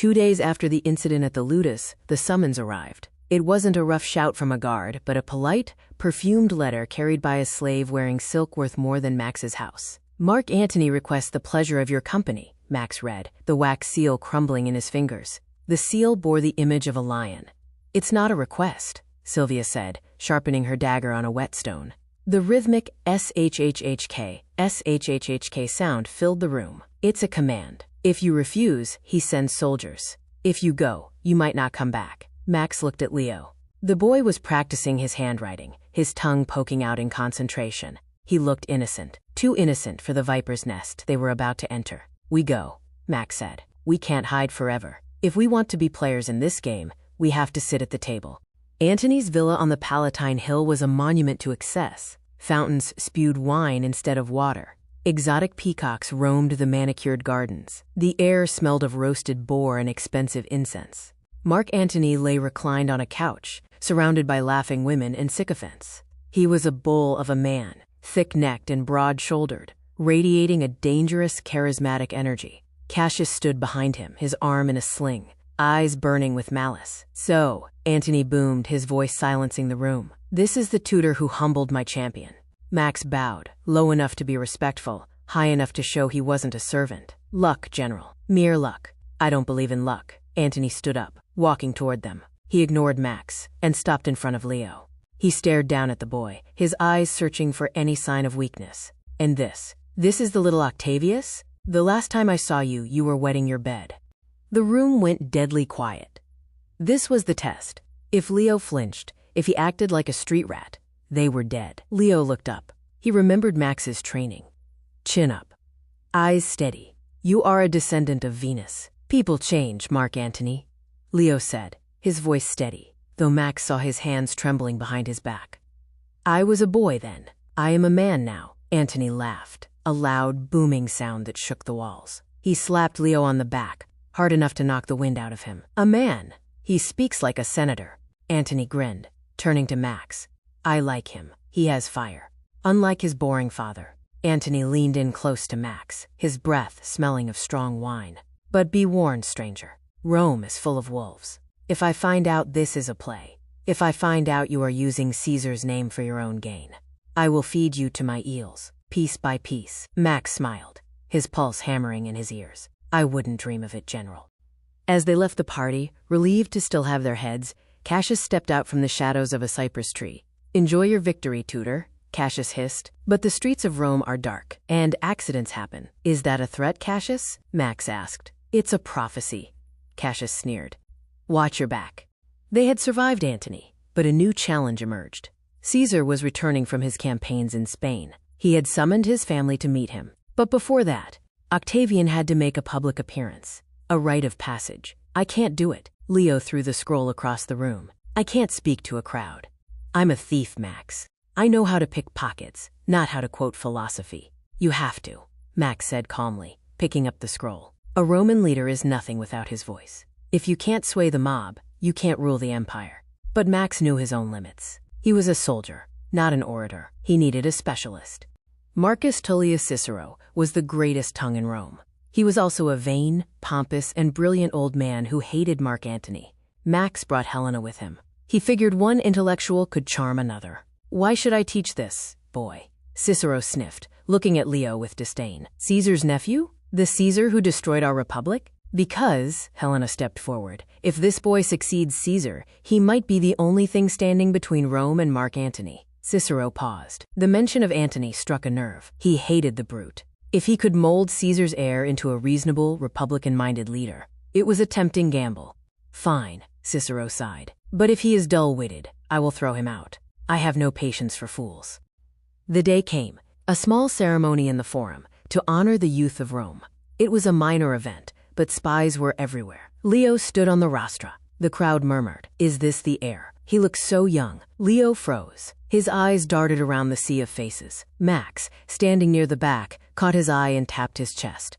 2 days after the incident at the Ludus, the summons arrived. It wasn't a rough shout from a guard, but a polite, perfumed letter carried by a slave wearing silk worth more than Max's house. Mark Antony requests the pleasure of your company, Max read, the wax seal crumbling in his fingers. The seal bore the image of a lion. It's not a request, Sylvia said, sharpening her dagger on a whetstone. The rhythmic shhhk sound filled the room. It's a command. If you refuse, he sends soldiers. If you go, you might not come back. Max looked at Leo. The boy was practicing his handwriting, his tongue poking out in concentration. He looked innocent, too innocent for the viper's nest they were about to enter. We go, Max said. We can't hide forever. If we want to be players in this game, we have to sit at the table. Antony's villa on the Palatine Hill was a monument to excess. Fountains spewed wine instead of water. Exotic peacocks roamed the manicured gardens. The air smelled of roasted boar and expensive incense. Mark Antony lay reclined on a couch, surrounded by laughing women and sycophants. He was a bull of a man, thick-necked and broad-shouldered, radiating a dangerous, charismatic energy. Cassius stood behind him, his arm in a sling, eyes burning with malice. So, Antony boomed, his voice silencing the room. This is the tutor who humbled my champion. Max bowed, low enough to be respectful, high enough to show he wasn't a servant. Luck, General. Mere luck. I don't believe in luck. Antony stood up, walking toward them. He ignored Max and stopped in front of Leo. He stared down at the boy, his eyes searching for any sign of weakness. And this is the little Octavius? The last time I saw you, you were wetting your bed. The room went deadly quiet. This was the test. If Leo flinched, if he acted like a street rat, they were dead. Leo looked up. He remembered Max's training. Chin up. Eyes steady. You are a descendant of Venus. People change, Mark Antony, Leo said, his voice steady, though Max saw his hands trembling behind his back. I was a boy then. I am a man now. Antony laughed, a loud, booming sound that shook the walls. He slapped Leo on the back, hard enough to knock the wind out of him. A man. He speaks like a senator. Antony grinned, turning to Max. I like him. He has fire. Unlike his boring father. Antony leaned in close to Max, his breath smelling of strong wine. But be warned, stranger. Rome is full of wolves. If I find out this is a play, if I find out you are using Caesar's name for your own gain, I will feed you to my eels, piece by piece. Max smiled, his pulse hammering in his ears. I wouldn't dream of it, General. As they left the party, relieved to still have their heads, Cassius stepped out from the shadows of a cypress tree. Enjoy your victory, tutor, Cassius hissed. But the streets of Rome are dark, and accidents happen. Is that a threat, Cassius? Max asked. It's a prophecy, Cassius sneered. Watch your back. They had survived Antony, but a new challenge emerged. Caesar was returning from his campaigns in Spain. He had summoned his family to meet him. But before that, Octavian had to make a public appearance. A rite of passage. I can't do it. Leo threw the scroll across the room. I can't speak to a crowd. I'm a thief, Max. I know how to pick pockets, not how to quote philosophy. You have to, Max said calmly, picking up the scroll. A Roman leader is nothing without his voice. If you can't sway the mob, you can't rule the empire. But Max knew his own limits. He was a soldier, not an orator. He needed a specialist. Marcus Tullius Cicero was the greatest tongue in Rome. He was also a vain, pompous, and brilliant old man who hated Mark Antony. Max brought Helena with him. He figured one intellectual could charm another. Why should I teach this, boy? Cicero sniffed, looking at Leo with disdain. Caesar's nephew? The Caesar who destroyed our republic? Because, Helena stepped forward, if this boy succeeds Caesar, he might be the only thing standing between Rome and Mark Antony. Cicero paused. The mention of Antony struck a nerve. He hated the brute. If he could mold Caesar's heir into a reasonable, Republican-minded leader, it was a tempting gamble. Fine, Cicero sighed. But if he is dull-witted, I will throw him out. I have no patience for fools. The day came, a small ceremony in the Forum, to honor the youth of Rome. It was a minor event, but spies were everywhere. Leo stood on the rostra. The crowd murmured, "Is this the heir? He looks so young." Leo froze. His eyes darted around the sea of faces. Max, standing near the back, caught his eye and tapped his chest.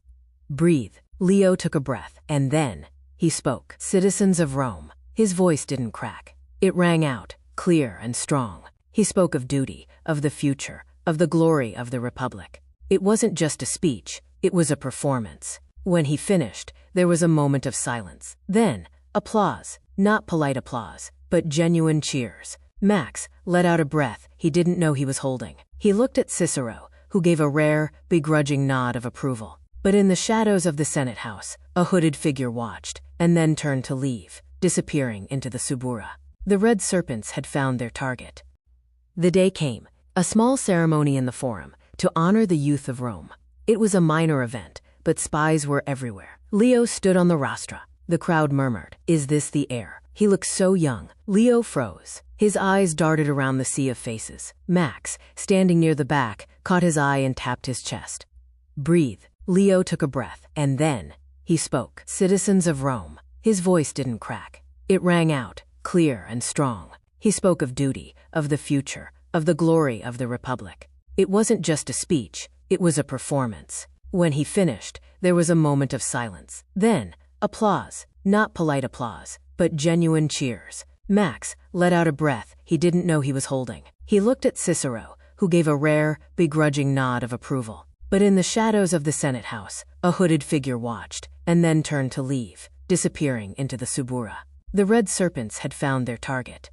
"Breathe." Leo took a breath, and then he spoke. "Citizens of Rome." His voice didn't crack. It rang out, clear and strong. He spoke of duty, of the future, of the glory of the Republic. It wasn't just a speech, it was a performance. When he finished, there was a moment of silence. Then, applause. Not polite applause, but genuine cheers. Max let out a breath he didn't know he was holding. He looked at Cicero, who gave a rare, begrudging nod of approval. But in the shadows of the Senate House, a hooded figure watched, and then turned to leave, disappearing into the Subura. The red serpents had found their target. The day came, a small ceremony in the Forum, to honor the youth of Rome. It was a minor event, but spies were everywhere. Leo stood on the rostra. The crowd murmured, "Is this the heir? He looks so young." Leo froze. His eyes darted around the sea of faces. Max, standing near the back, caught his eye and tapped his chest. "Breathe." Leo took a breath, and then he spoke. "Citizens of Rome." His voice didn't crack. It rang out, clear and strong. He spoke of duty, of the future, of the glory of the Republic. It wasn't just a speech, it was a performance. When he finished, there was a moment of silence. Then, applause. Not polite applause, but genuine cheers. Max let out a breath he didn't know he was holding. He looked at Cicero, who gave a rare, begrudging nod of approval. But in the shadows of the Senate House, a hooded figure watched, and then turned to leave, disappearing into the Subura. The red serpents had found their target.